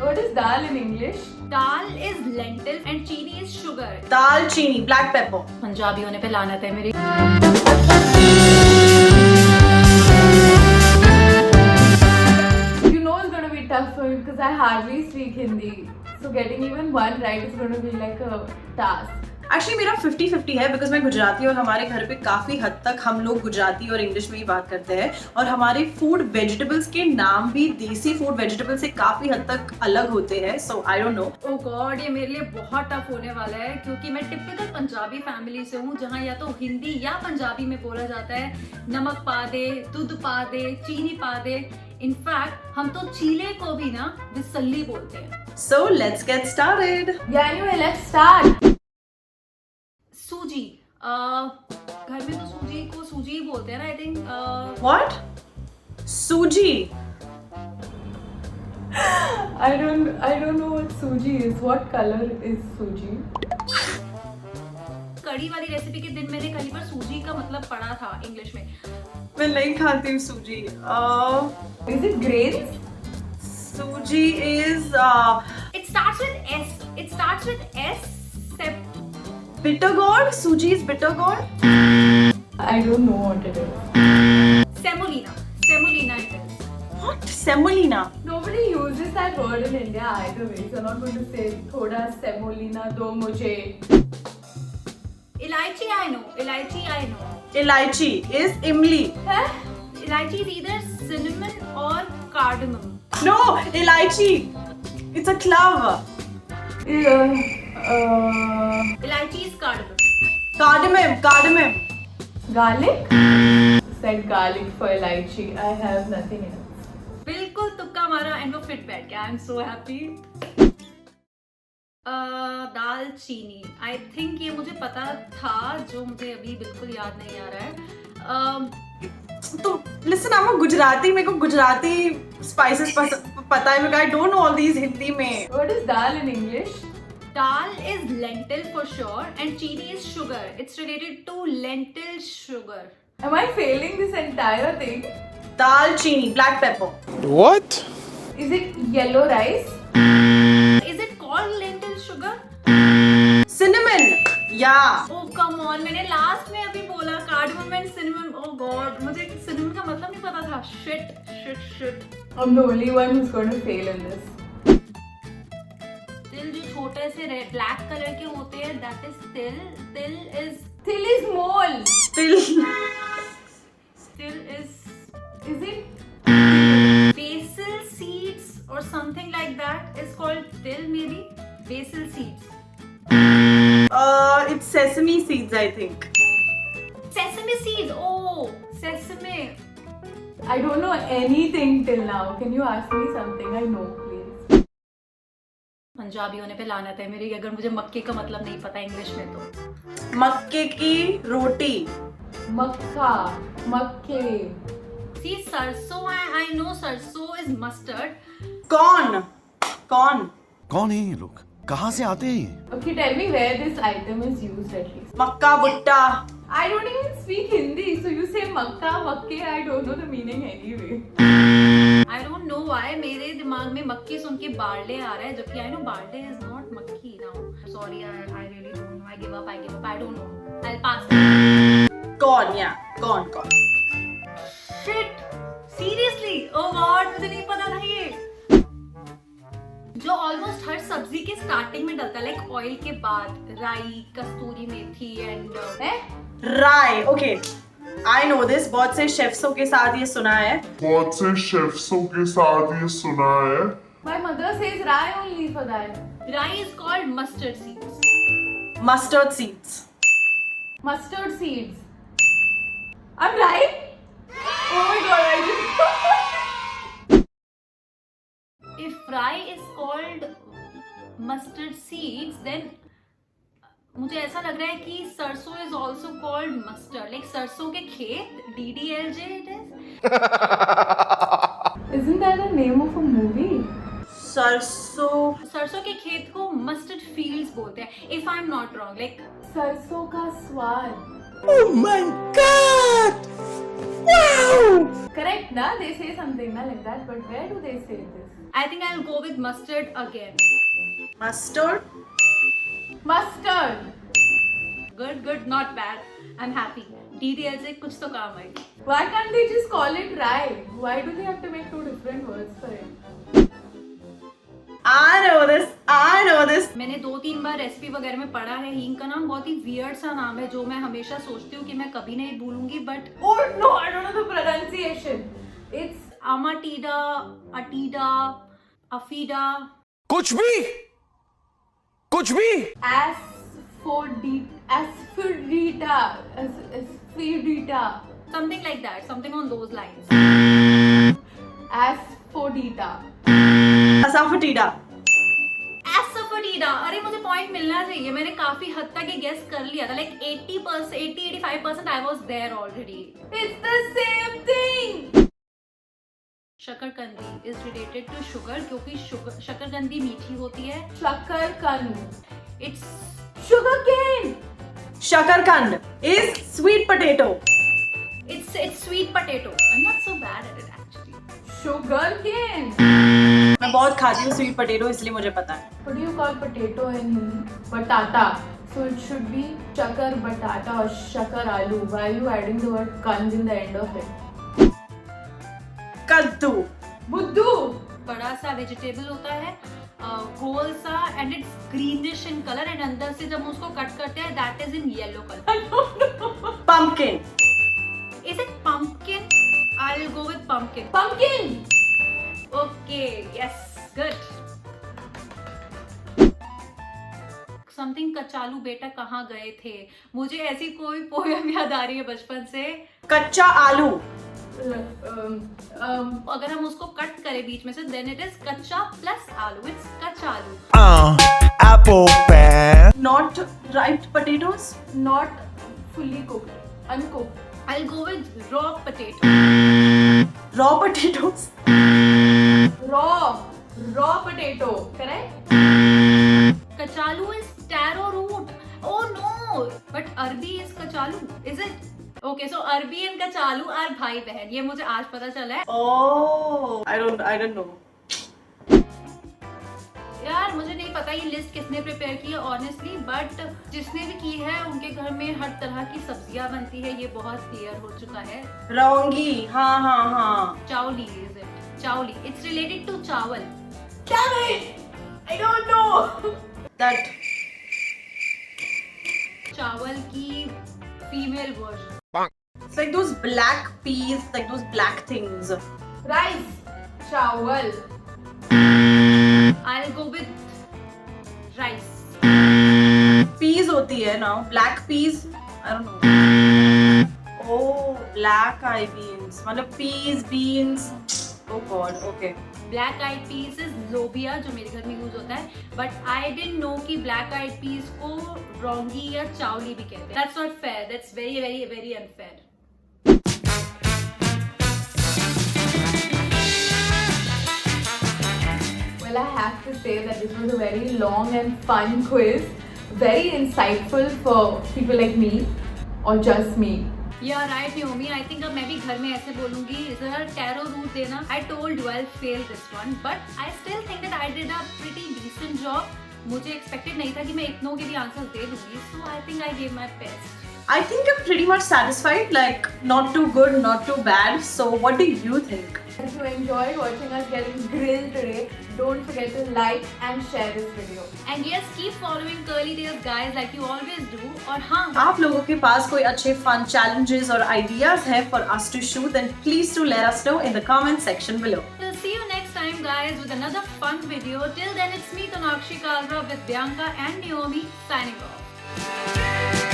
What is dal in English? Dal is lentil and chini is sugar. दाल चीनी, black pepper. Punjabi होने पे लानत है मेरी. You know it's going to be tough for me because I hardly speak Hindi. So getting even one right is going to be like a task. Actually मेरा 50-50 है because मैं गुजराती और हमारे घर पे काफी हद तक हम लोग गुजराती और इंग्लिश में ही बात करते हैं और हमारे फूड वेजिटेबल्स के नाम भी देसी फूड वेजिटेबल से काफी हद तक अलग होते हैं. So I don't know. Oh God, ये मेरे लिए बहुत टफ होने वाला है क्योंकि मैं टिपिकल पंजाबी फैमिली से हूँ जहाँ या तो हिंदी या पंजाबी में बोला जाता है नमक पा दे, दूध पा दे, चीनी पा दे. इनफैक्ट हम तो चीले को भी ना विसल्ली बोलते हैं. So let's get started. Yeah, anyway, let's start. सूजी. घर में तो सूजी को सूजी ही बोलते हैं ना. I think what? सूजी. I don't know what suji is. What color is suji? कड़ी वाली रेसिपी के दिन मैंने कहीं पर सूजी का मतलब पढ़ा था इंग्लिश में. मैं नहीं खाती हूँ सूजी. Is it grains? सूजी is It starts with S. It starts with S. bitter gourd. सूजी is bitter gourd. I don't know what it is. Semolina. Semolina it is. What? Semolina. Nobody uses that word in India either way. So I'm not going to say thoda semolina do mujhe. Elaichi I know. Elaichi I know. Elaichi is imli. Huh? Elaichi is either cinnamon or cardamom. No, elaichi. It's a clove. Elaichi is cardamom. Cardamom. Cardamom. Garlic? Said garlic for elaichi. I have nothing in it. बिल्कुल तुक्का मारा and वो fit बैठ गया. I'm so happy. दाल चीनी. I think ये मुझे पता था जो मुझे अभी बिल्कुल याद नहीं आ रहा है. तो listen, I'm a गुजराती. मेरे को गुजराती spices पता है. I don't know all these Hindi में. What is dal in English? Dal is lentil for sure and chini is sugar. It's related to lentil sugar. Am I failing this entire thing? दाल चीनी, black pepper. What? Is it yellow rice? Is it called lentil sugar? Cinnamon. Yeah. Oh come on, मैंने last में अभी बोला cardamom and cinnamon. Oh god, मुझे cinnamon का मतलब नहीं पता था. Shit. I'm the only one who's going to fail in this. तिल जो छोटे से ब्लैक कलर के होते हैं, that is तिल. Til is mole. Till. Til is Is it? basil seeds or something like that is called til maybe. Basil seeds. It's sesame seeds, I think. Sesame seeds. Oh, sesame. I don't know anything till now. Can you ask me something? I know, please. Punjabi होने पे लानत है मेरी अगर मुझे मक्के का मतलब नहीं पता इंग्लिश में तो. मक्के की रोटी. मक्के. See, सरसों I know सरसों is mustard. कौन? कौन है ये लोग? कहाँ से आते हैं ये? Okay, tell me where this item is used at least. मक्का भुट्टा. I don't even speak Hindi, so you say makke, I don't know the meaning anyway. I don't know why मेरे दिमाग में मक्की सुन के बारले आ रहा है जबकि I know barley is not मक्की now. Sorry, I really don't know. I give up. I don't know. I'll pass. कौन? या कौन? Shit. Seriously. Oh God, मुझे नहीं पता था ये. जो ऑलमोस्ट हर सब्जी के स्टार्टिंग में डलता है लाइक ऑयल के बाद. राई, kasturi methi and rai. Okay, I know this. बहुत से शेफ्सों के साथ ये सुना है. My mother says rye only for that. राई is called mustard seeds. Mustard seeds. Mustard seeds. I'm right? Oh my god, I just... If rye is called mustard seeds, then मुझे ऐसा लग रहा है कि सरसों is also called mustard. Like सरसों के खेत, DDLJ it is. Isn't that the name of a movie? सरसों के खेत को mustard fields बोलते हैं. If I'm not wrong, like सरसों का स्वाद. Oh my God! Wow! Correct, na? They say something na like that, but where do they say this? I think I'll go with mustard again. Mustard. Mustard. Good, not bad. I'm happy. DDL से कुछ तो काम आई. Why can't they just call it rye? Why do they have to make two different words for it? I know this. मैंने 2-3 बार recipe वगैरह में पढ़ा है. हींग का नाम बहुत ही वियर्ड सा नाम है जो मैं हमेशा सोचती हूँ कि मैं कभी नहीं भूलूंगी. But Oh no, I don't know the pronunciation. It's Amatida, Atida, Afida. कुछ भी asphodita. Something like that. Something on those lines. Asphodita. Asafoetida. Asafoetida. अरे मुझे पॉइंट मिलना चाहिए. मैंने काफी हद तक ये गेस कर लिया था. Like 80-85% I was there already. It's the same thing. शकरकंदी is related to sugar क्योंकि शकरकंदी मीठी होती है. Shakarkand. It's Sugarcane. Shakarkand is sweet potato. it's sweet potato. I'm not so bad at it actually. Sugarcane. मैं बहुत खाती हूँ sweet potato इसलिए मुझे पता है. What do you call potato in Hindi? Batata. So it should be shakar batata or shakar aloo. Why are you adding the word kand in the end of it? कद्दू. Buddu. बड़ा सा vegetable होता है, गोल सा, and it's greenish in colour, and अंदर से जब हम उसको कट करते हैं that is in yellow colour. Pumpkin. Is it pumpkin? I will go with pumpkin. Pumpkin. Okay, yes, good. Something कचालू बेटा कहाँ गए थे. मुझे ऐसी कोई पोयम याद आ रही है बचपन से. कच्चा आलू. अगर हम उसको कट करें बीच में से देन इट इज कच्चा प्लस आलू. इट्स कच्चा आलू. apple pear Not ripe potatoes. Not fully cooked. Uncooked. I'll go with raw potato. Raw potatoes. Raw potato. Correct? Kachalu is taro root. Oh no! But Arbi is kachalu. Is it? Okay, so Arbi and Kachalu are भाई बहन. ये मुझे आज पता चला है. Oh, I don't know. यार मुझे नहीं पता ये लिस्ट किसने प्रिपेयर की है ऑनेस्टली, बट जिसने भी की है उनके घर में हर तरह की सब्जियां बनती है. ये बहुत क्लियर हो चुका है. Raongi. हाँ. Chawli is it. Chawli. It's related to chawal. Damn it! I don't know. That. चावल की female version. It's like those black peas, like those black things. Rice. Chawal. I'll go with rice. Peas होती है now. Black peas. I don't know. Oh, black eyed beans. मतलब peas, beans. Oh God. Okay. Black eyed peas is lobia जो मेरे घर में use होता है, but I didn't know कि black eyed peas को रौंगी या चावली भी कहते हैं. That's not fair. That's very unfair. Well, I have to say that this was a very long and fun quiz. Very insightful for people like me or just me. Yeah, right, Naomi. I think अब मैं भी घर में ऐसे बोलूँगी. जरा taro root देना. I told you I'll fail this one, but I still think that I did a pretty decent job. मुझे expected नहीं था कि मैं इतनों के भी आंसर्स दे दूँगी. So I think I gave my best. I think I'm pretty much satisfied. Like not too good, not too bad. So what do you think? If you enjoyed watching us getting grilled today, don't forget to like and share this video. And yes, keep following Curly Tales guys like you always do. और हाँ, आप लोगों के पास कोई अच्छे fun challenges और ideas हैं for us to shoot, then please do let us know in the comment section below. we'll see you next time guys with another fun video. Till then, it's me Tonakshi Kalra with Bianca and Naomi signing off.